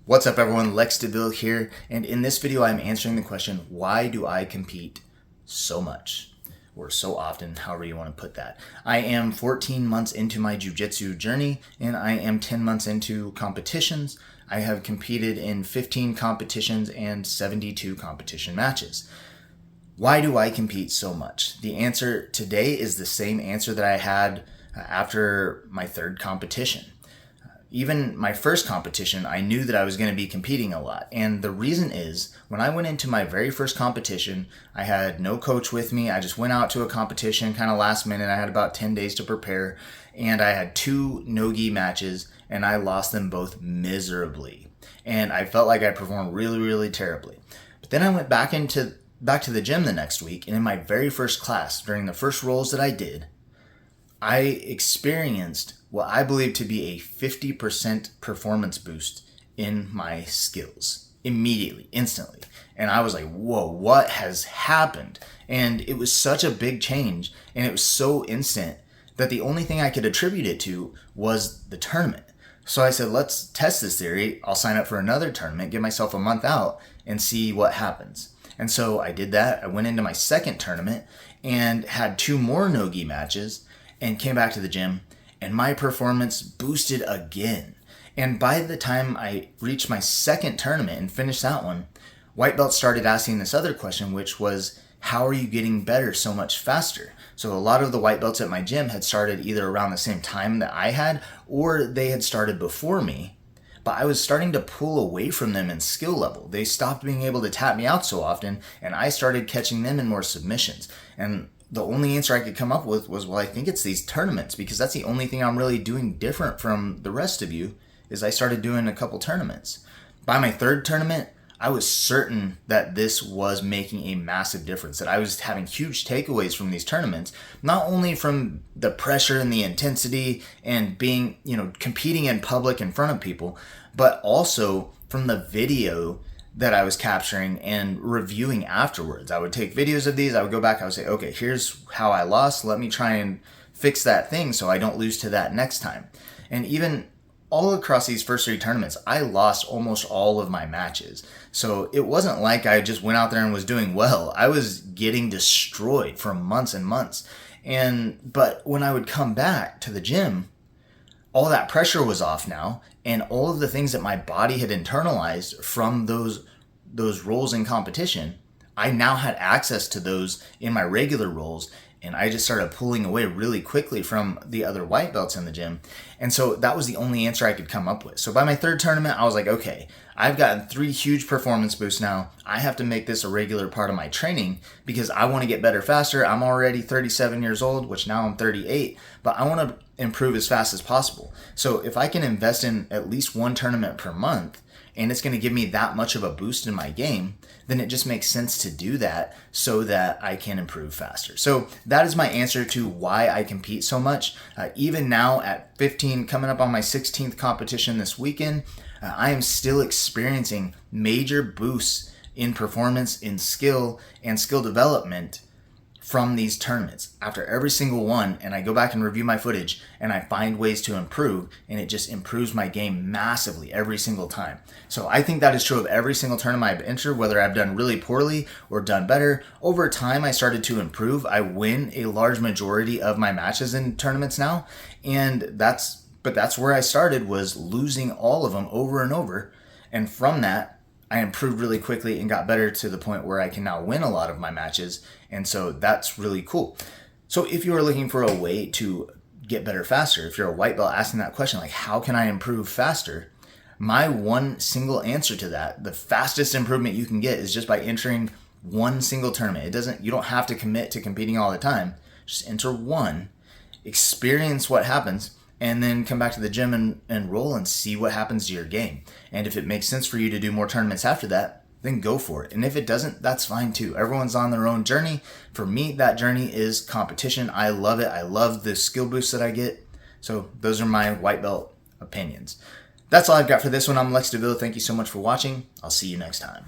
What's up everyone, Lex DeVille here, and in this video I'm answering the question, why do I compete so much? Or so often, however you want to put that. I am 14 months into my jiu-jitsu journey, and I am 10 months into competitions. I have competed in 15 competitions and 72 competition matches. Why do I compete so much? The answer today is the same answer that I had after my third competition. Even my first competition, I knew that I was going to be competing a lot. And the reason is, when I went into my very first competition, I had no coach with me. I just went out to a competition kind of last minute. I had about 10 days to prepare. And I had 2 no-gi matches, and I lost them both miserably. And I felt like I performed really, really terribly. But then I went back to the gym the next week, and in my very first class, during the first rolls that I did, I experienced what I believe to be a 50% performance boost in my skills immediately, instantly. And I was like, whoa, what has happened? And it was such a big change, and it was so instant that the only thing I could attribute it to was the tournament. So I said, let's test this theory. I'll sign up for another tournament, give myself a month out, and see what happens. And so I did that. I went into my second tournament and had 2 more no-gi matches and came back to the gym, and my performance boosted again. And by the time I reached my second tournament and finished that one, white belts started asking this other question, which was, how are you getting better so much faster? So a lot of the white belts at my gym had started either around the same time that I had, or they had started before me. But I was starting to pull away from them in skill level. They stopped being able to tap me out so often, and I started catching them in more submissions. And the only answer I could come up with was, well, I think it's these tournaments, because that's the only thing I'm really doing different from the rest of you, is I started doing a couple tournaments. By my third tournament, I was certain that this was making a massive difference, that I was having huge takeaways from these tournaments, not only from the pressure and the intensity and being, competing in public in front of people, but also from the video that I was capturing and reviewing afterwards. I would take videos of these, I would go back, I would say, okay, here's how I lost, let me try and fix that thing so I don't lose to that next time. And even all across these first 3 tournaments, I lost almost all of my matches. So it wasn't like I just went out there and was doing well. I was getting destroyed for months and months. But when I would come back to the gym, all that pressure was off now, and all of the things that my body had internalized from those roles in competition, I now had access to those in my regular roles, and I just started pulling away really quickly from the other white belts in the gym. And so that was the only answer I could come up with. So by my third tournament, I was like, okay, I've gotten 3 huge performance boosts now. I have to make this a regular part of my training because I want to get better faster. I'm already 37 years old, which now I'm 38, but I want to improve as fast as possible. So if I can invest in at least 1 tournament per month, and it's going to give me that much of a boost in my game, then it just makes sense to do that so that I can improve faster. So that is my answer to why I compete so much. Even now at 15, coming up on my 16th competition this weekend, I am still experiencing major boosts in performance, in skill, and skill development from these tournaments after every single one. And I go back and review my footage and I find ways to improve, and it just improves my game massively every single time. So I think that is true of every single tournament I've entered, whether I've done really poorly or done better. Over time, I started to improve. I win a large majority of my matches in tournaments now. And that's where I started, was losing all of them over and over. And from that, I improved really quickly and got better to the point where I can now win a lot of my matches. And so that's really cool. So if you are looking for a way to get better faster, if you're a white belt asking that question, like, how can I improve faster? My one single answer to that, the fastest improvement you can get, is just by entering 1 single tournament. You don't have to commit to competing all the time. Just enter 1, experience what happens, and then come back to the gym and roll and see what happens to your game. And if it makes sense for you to do more tournaments after that, then go for it. And if it doesn't, that's fine too. Everyone's on their own journey. For me, that journey is competition. I love it. I love the skill boosts that I get. So those are my white belt opinions. That's all I've got for this one. I'm Lex DeVille. Thank you so much for watching. I'll see you next time.